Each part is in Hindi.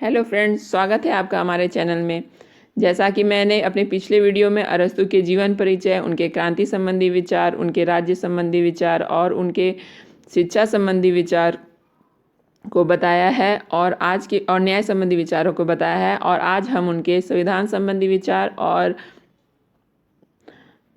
हेलो फ्रेंड्स, स्वागत है आपका हमारे चैनल में। जैसा कि मैंने अपने पिछले वीडियो में अरस्तु के जीवन परिचय, उनके क्रांति संबंधी विचार, उनके राज्य संबंधी विचार और उनके शिक्षा संबंधी विचार को बताया है और न्याय संबंधी विचारों को बताया है, और आज हम उनके संविधान संबंधी विचार और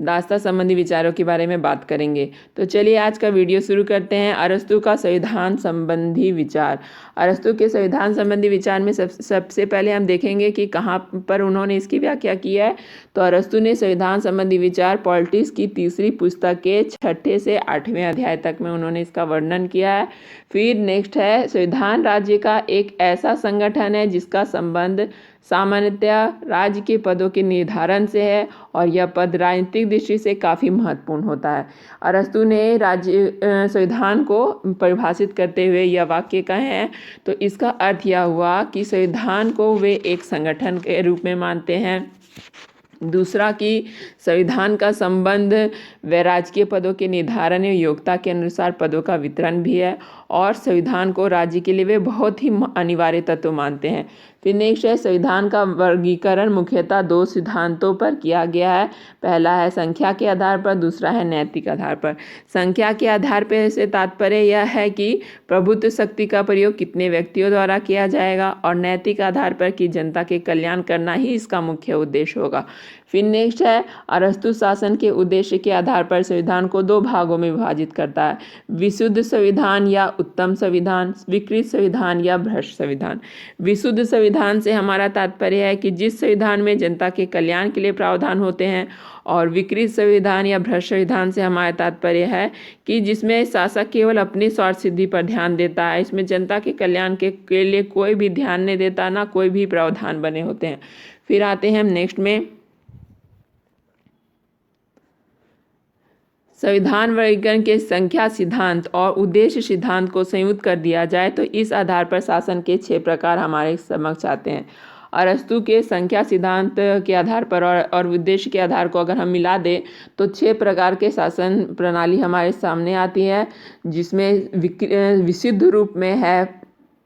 दास्ता संबंधी विचारों के बारे में बात करेंगे। तो चलिए आज का वीडियो शुरू करते हैं। अरस्तु का संविधान संबंधी विचार। अरस्तु के संविधान संबंधी विचार में सबसे पहले हम देखेंगे कि कहाँ पर उन्होंने इसकी व्याख्या की है। तो अरस्तु ने संविधान संबंधी विचार पॉलिटिक्स की तीसरी पुस्तक के 6 से 8वें अध्याय तक में उन्होंने इसका वर्णन किया है। फिर नेक्स्ट है, संविधान राज्य का एक ऐसा संगठन है जिसका संबंध सामान्यतया राज्य के पदों के निर्धारण से है और यह पद राजनीतिक दृष्टि से काफ़ी महत्वपूर्ण होता है। अरस्तु ने राज्य संविधान को परिभाषित करते हुए यह वाक्य कहे हैं। तो इसका अर्थ यह हुआ कि संविधान को वे एक संगठन के रूप में मानते हैं। दूसरा कि संविधान का संबंध व राजकीय पदों के निर्धारण एवं योग्यता के अनुसार पदों का वितरण भी है, और संविधान को राज्य के लिए वे बहुत ही अनिवार्य तत्व मानते हैं। फिर नेक्स्ट है, संविधान का वर्गीकरण मुख्यतः 2 सिद्धांतों पर किया गया है। पहला है संख्या के आधार पर, दूसरा है नैतिक आधार पर। संख्या के आधार पर से तात्पर्य यह है कि प्रभुत्व शक्ति का प्रयोग कितने व्यक्तियों द्वारा किया जाएगा, और नैतिक आधार पर कि जनता के कल्याण करना ही इसका मुख्य उद्देश्य होगा। फिर नेक्स्ट है, अरस्तु शासन के उद्देश्य के आधार पर संविधान को 2 भागों में विभाजित करता है: विशुद्ध संविधान या उत्तम संविधान, स्वीकृत संविधान या भ्रष्ट संविधान। विशुद्ध संविधान से हमारा तात्पर्य है कि जिस संविधान में जनता के कल्याण के लिए प्रावधान होते हैं, और विकृत संविधान या भ्रष्ट संविधान से हमारा तात्पर्य है कि जिसमें शासक केवल अपनी स्वार्थ सिद्धि पर ध्यान देता है, इसमें जनता के कल्याण के लिए कोई भी ध्यान नहीं देता, ना कोई भी प्रावधान बने होते हैं। फिर आते हैं हम नेक्स्ट में, संविधान वर्गीकरण के संख्या सिद्धांत और उद्देश्य सिद्धांत को संयुक्त कर दिया जाए तो इस आधार पर शासन के 6 प्रकार हमारे समक्ष आते हैं। अरस्तु के संख्या सिद्धांत के आधार पर और उद्देश्य के आधार को अगर हम मिला दें तो 6 प्रकार के शासन प्रणाली हमारे सामने आती है, जिसमें विशुद्ध रूप में है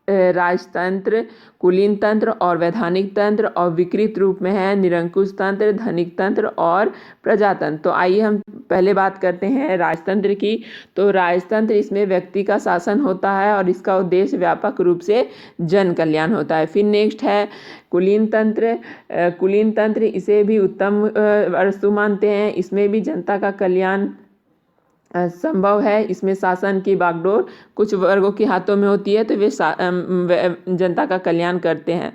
राजतंत्र, कुलीन तंत्र और वैधानिक तंत्र, और विकृत रूप में है निरंकुश तंत्र, धनिक तंत्र और प्रजातंत्र। तो आइए हम पहले बात करते हैं राजतंत्र की। तो राजतंत्र, इसमें व्यक्ति का शासन होता है और इसका उद्देश्य व्यापक रूप से जन कल्याण होता है। फिर नेक्स्ट है कुलीन तंत्र। कुलीन तंत्र, इसे भी उत्तम अरस्तु मानते हैं। इसमें भी जनता का कल्याण संभव है। इसमें शासन की बागडोर कुछ वर्गों के हाथों में होती है, तो वे जनता का कल्याण करते हैं।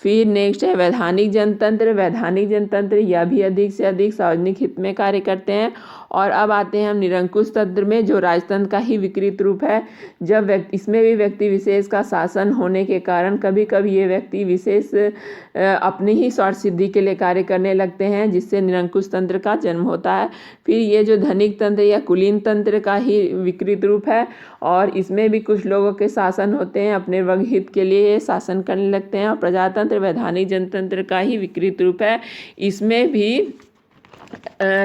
फिर नेक्स्ट है वैधानिक जनतंत्र। वैधानिक जनतंत्र यह भी अधिक से अधिक सार्वजनिक हित में कार्य करते हैं। और अब आते हैं हम निरंकुश तंत्र में, जो राजतंत्र का ही विकृत रूप है। जब इसमें भी व्यक्ति विशेष का शासन होने के कारण कभी कभी ये व्यक्ति विशेष अपनी ही स्वार्थ सिद्धि के लिए कार्य करने लगते हैं, जिससे निरंकुश तंत्र का जन्म होता है। फिर ये जो धनिक तंत्र या कुलीन तंत्र का ही विकृत रूप है, और इसमें भी कुछ लोगों के शासन होते हैं, अपने वर्ग हित के लिए शासन करने लगते हैं। और प्रजातंत्र वैधानिक जनतंत्र का ही विकृत रूप है। इसमें भी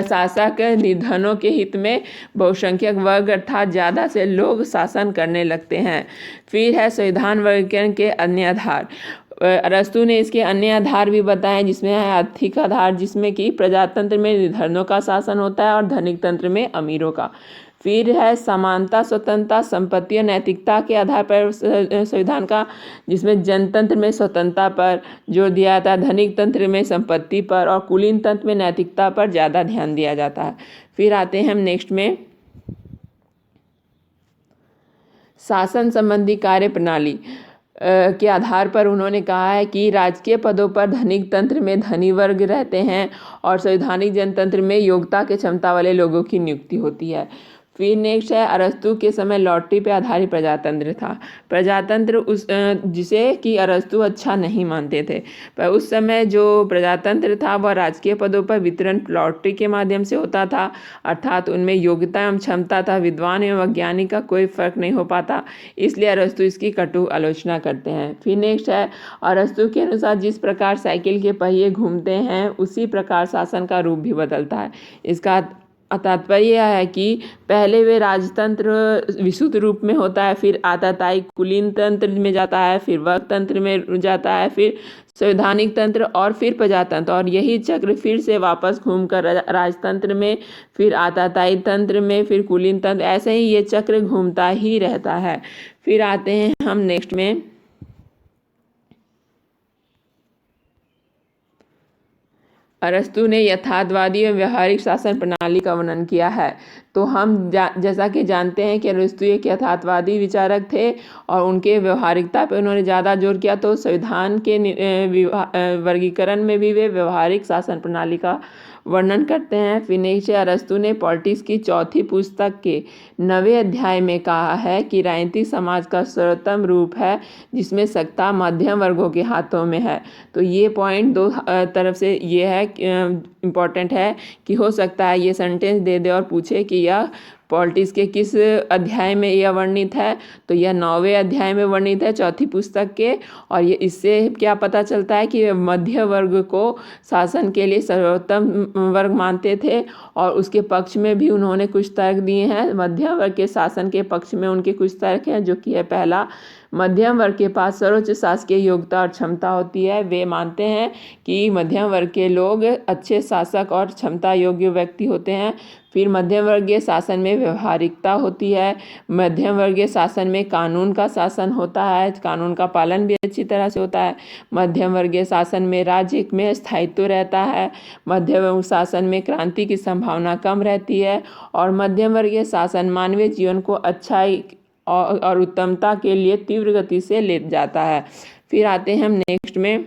शासक निर्धनों के हित में बहुसंख्यक वर्ग अर्थात ज़्यादा से लोग शासन करने लगते हैं। फिर है संविधान वर्गीकरण के अन्य आधार। अरस्तु ने इसके अन्य आधार भी बताए, जिसमें है आर्थिक आधार, जिसमें कि प्रजातंत्र में निर्धनों का शासन होता है और धनिक तंत्र में अमीरों का। फिर है समानता, स्वतंत्रता, संपत्ति और नैतिकता के आधार पर संविधान का, जिसमें जनतंत्र में स्वतंत्रता पर जोर दिया जाता है, धनिक तंत्र में संपत्ति पर, और कुलीन तंत्र में नैतिकता पर ज़्यादा ध्यान दिया जाता है। फिर आते हैं हम नेक्स्ट में, शासन संबंधी कार्य प्रणाली के आधार पर उन्होंने कहा है कि राजकीय पदों पर धनिक तंत्र में धनी वर्ग रहते हैं और संवैधानिक जनतंत्र में योग्यता के क्षमता वाले लोगों की नियुक्ति होती है। फिर नेक्स्ट है, अरस्तु के समय लॉटरी पर आधारित प्रजातंत्र था। प्रजातंत्र जिसे कि अरस्तु अच्छा नहीं मानते थे, पर उस समय जो प्रजातंत्र था वह राजकीय पदों पर वितरण लॉटरी के माध्यम से होता था, अर्थात उनमें योग्यता एवं क्षमता था, विद्वान एवं वैज्ञानिक का कोई फर्क नहीं हो पाता, इसलिए अरस्तु इसकी कटु आलोचना करते हैं। फिर नेक्स्ट है, अरस्तु के अनुसार जिस प्रकार साइकिल के पहिए घूमते हैं उसी प्रकार शासन का रूप भी बदलता है। इसका तात्पर्य यह है कि पहले वे राजतंत्र विशुद्ध रूप में होता है, फिर आताताई कुलीन तंत्र में जाता है, फिर वर्ग तंत्र में जाता है, फिर संवैधानिक तंत्र और फिर प्रजातंत्र, और यही चक्र फिर से वापस घूमकर राजतंत्र में, फिर आताताई तंत्र में, फिर कुलीन तंत्र, ऐसे ही ये चक्र घूमता ही रहता है। फिर आते हैं हम नेक्स्ट में। अरस्तु ने यथार्थवादी एवं व्यवहारिक शासन प्रणाली का वर्णन किया है। तो हम जैसा कि जानते हैं कि अरस्तु एक यथार्थवादी विचारक थे और उनके व्यवहारिकता पर उन्होंने ज़्यादा जोर किया, तो संविधान के वर्गीकरण में भी वे व्यवहारिक शासन प्रणाली का वर्णन करते हैं। फिर नेक्स्ट अरस्तु ने पॉलिटिक्स की चौथी पुस्तक के 9वें अध्याय में कहा है कि राजनीतिक समाज का सर्वोत्तम रूप है जिसमें सत्ता मध्यम वर्गों के हाथों में है। तो ये पॉइंट दो तरफ से ये है इम्पॉर्टेंट है कि हो सकता है ये सेंटेंस दे दे और पूछे कि यह पॉलिटिक्स के किस अध्याय में यह वर्णित है, तो यह 9वें अध्याय में वर्णित है चौथी पुस्तक के। और ये इससे क्या पता चलता है कि मध्य वर्ग को शासन के लिए सर्वोत्तम वर्ग मानते थे और उसके पक्ष में भी उन्होंने कुछ तर्क दिए हैं। मध्य वर्ग के शासन के पक्ष में उनके कुछ तर्क हैं, जो कि है पहला, मध्यम वर्ग के पास सर्वोच्च शासकीय योग्यता और क्षमता होती है। वे मानते हैं कि मध्यम वर्ग के लोग अच्छे शासक और क्षमता योग्य व्यक्ति होते हैं। फिर मध्यम वर्गीय शासन में व्यवहारिकता होती है, मध्यम वर्गीय शासन में कानून का शासन होता है, कानून का पालन भी अच्छी तरह से होता है, मध्यम वर्गीय शासन में राज्य में स्थायित्व रहता है, मध्यम वर्ग शासन में क्रांति की संभावना कम रहती है और मध्यम वर्गीय शासन मानवीय जीवन को अच्छाई और उत्तमता के लिए तीव्र गति से ले जाता है। फिर आते हैं हम नेक्स्ट में।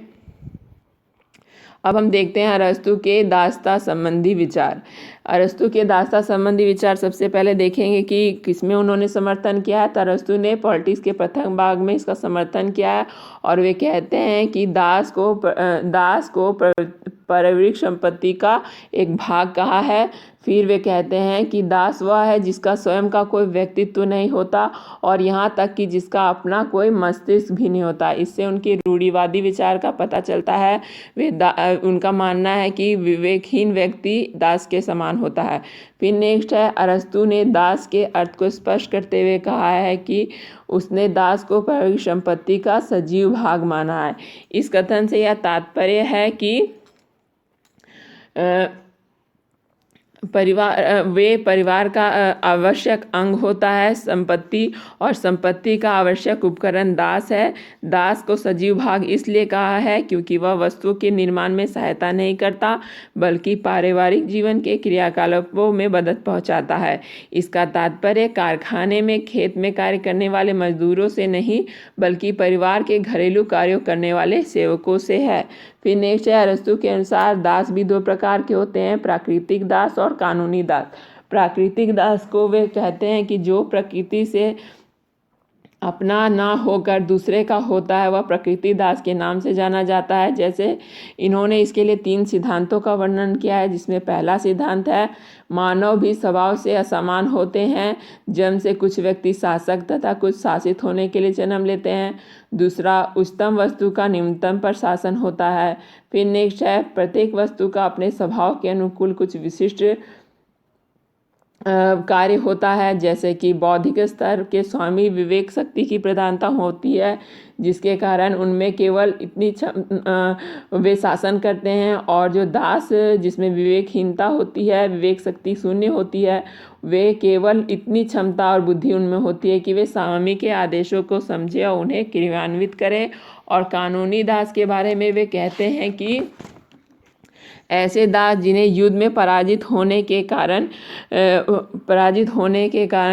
अब हम देखते हैं अरस्तु के दास्ता संबंधी विचार। अरस्तु के दास्ता संबंधी विचार सबसे पहले देखेंगे कि किसमें उन्होंने समर्थन किया है। तो अरस्तु ने पॉलिटिक्स के प्रथम भाग में इसका समर्थन किया है और वे कहते हैं कि दास को पारिवारिक संपत्ति का एक भाग कहा है। फिर वे कहते हैं कि दास वह है जिसका स्वयं का कोई व्यक्तित्व नहीं होता और यहाँ तक कि जिसका अपना कोई मस्तिष्क भी नहीं होता। इससे उनके रूढ़िवादी विचार का पता चलता है। उनका मानना है कि विवेकहीन व्यक्ति दास के समान होता है। फिर नेक्स्ट है, अरस्तु ने दास के अर्थ को स्पष्ट करते हुए कहा है कि उसने दास को पारिवारिक संपत्ति का सजीव भाग माना है। इस कथन से यह तात्पर्य है कि परिवार का आवश्यक अंग होता है संपत्ति, और संपत्ति का आवश्यक उपकरण दास है। दास को सजीव भाग इसलिए कहा है क्योंकि वह वस्तुओं के निर्माण में सहायता नहीं करता बल्कि पारिवारिक जीवन के क्रियाकलापों में मदद पहुंचाता है। इसका तात्पर्य कारखाने में खेत में कार्य करने वाले मजदूरों से नहीं बल्कि परिवार के घरेलू कार्यों करने वाले सेवकों से है। फिर नेक्स्ट है, अरस्तु के अनुसार दास भी दो प्रकार के होते हैं, प्राकृतिक दास और कानूनी दास। प्राकृतिक दास को वे कहते हैं कि जो प्रकृति से अपना ना होकर दूसरे का होता है, वह प्रकृति दास के नाम से जाना जाता है। जैसे इन्होंने इसके लिए 3 सिद्धांतों का वर्णन किया है, जिसमें पहला सिद्धांत है मानव भी स्वभाव से असमान होते हैं, जन्म से कुछ व्यक्ति शासक तथा कुछ शासित होने के लिए जन्म लेते हैं। दूसरा, उच्चतम वस्तु का निम्नतम पर शासन होता है। फिर नेक्स्ट है, प्रत्येक वस्तु का अपने स्वभाव के अनुकूल कुछ विशिष्ट कार्य होता है, जैसे कि बौद्धिक स्तर के स्वामी विवेक शक्ति की प्रधानता होती है, जिसके कारण उनमें केवल इतनी वे शासन करते हैं, और जो दास जिसमें विवेकहीनता होती है, विवेक शक्ति शून्य होती है, वे केवल इतनी क्षमता और बुद्धि उनमें होती है कि वे स्वामी के आदेशों को समझे और उन्हें क्रियान्वित करें। और कानूनी दास के बारे में वे कहते हैं कि ऐसे दास जिन्हें युद्ध में पराजित होने के कारण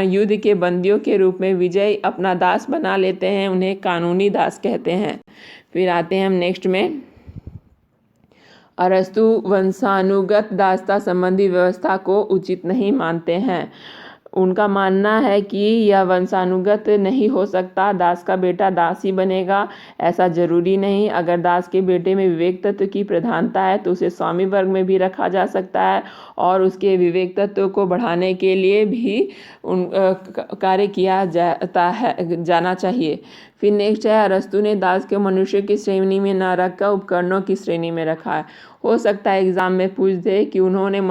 युद्ध के बंदियों के रूप में विजय अपना दास बना लेते हैं, उन्हें कानूनी दास कहते हैं। फिर आते हैं हम नेक्स्ट में। अरस्तु वंशानुगत दासता संबंधी व्यवस्था को उचित नहीं मानते हैं। उनका मानना है कि यह वंशानुगत नहीं हो सकता, दास का बेटा दास ही बनेगा, ऐसा जरूरी नहीं। अगर दास के बेटे में विवेक तत्व की प्रधानता है तो उसे स्वामी वर्ग में भी रखा जा सकता है और उसके विवेक तत्व को बढ़ाने के लिए भी कार्य किया जाना चाहिए। फिर नेक्स्ट है, अरस्तु ने दास को मनुष्य की श्रेणी में न रखकर उपकरणों की श्रेणी में रखा है। हो सकता है एग्जाम में पूछ दे कि उन्होंने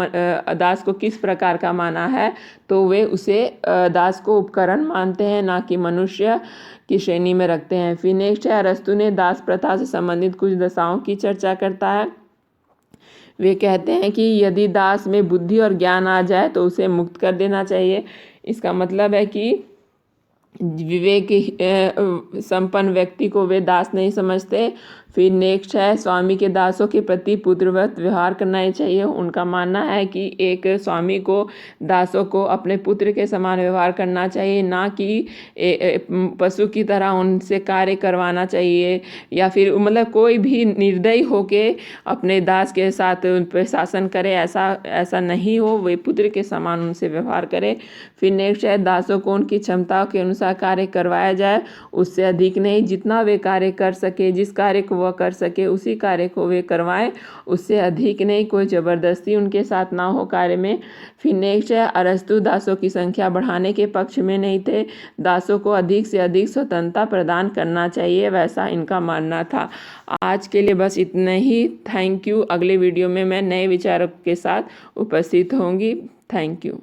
दास को किस प्रकार का माना है, तो वे उसे दास को उपकरण मानते हैं, ना कि मनुष्य की श्रेणी में रखते हैं। फिर नेक्स्ट है, अरस्तु ने दास प्रथा से संबंधित कुछ दशाओं की चर्चा करता है। वे कहते हैं कि यदि दास में बुद्धि और ज्ञान आ जाए तो उसे मुक्त कर देना चाहिए। इसका मतलब है कि विवेक संपन्न व्यक्ति को वे दास नहीं समझते। फिर नेक्स्ट है, स्वामी के दासों के प्रति पुत्रवत व्यवहार करना ही चाहिए। उनका मानना है कि एक स्वामी को दासों को अपने पुत्र के समान व्यवहार करना चाहिए, ना कि पशु की तरह उनसे कार्य करवाना चाहिए, या फिर मतलब कोई भी निर्दयी होके अपने दास के साथ उन पर शासन करे, ऐसा नहीं हो। वे पुत्र के समान उनसे व्यवहार करे। फिर नेक्स्ट है, दासों को उनकी क्षमताओं के अनुसार कार्य करवाया जाए, उससे अधिक नहीं। जितना वे कार्य कर सके, जिस कार्य को वह कर सके उसी कार्य को वे करवाएं, उससे अधिक नहीं। कोई ज़बरदस्ती उनके साथ ना हो कार्य में। फिर नेक्स्ट है, अरस्तु दासों की संख्या बढ़ाने के पक्ष में नहीं थे। दासों को अधिक से अधिक स्वतंत्रता प्रदान करना चाहिए, वैसा इनका मानना था। आज के लिए बस इतना ही। Thank you. अगले वीडियो में मैं नए विचारों के साथ उपस्थित होंगी। Thank you.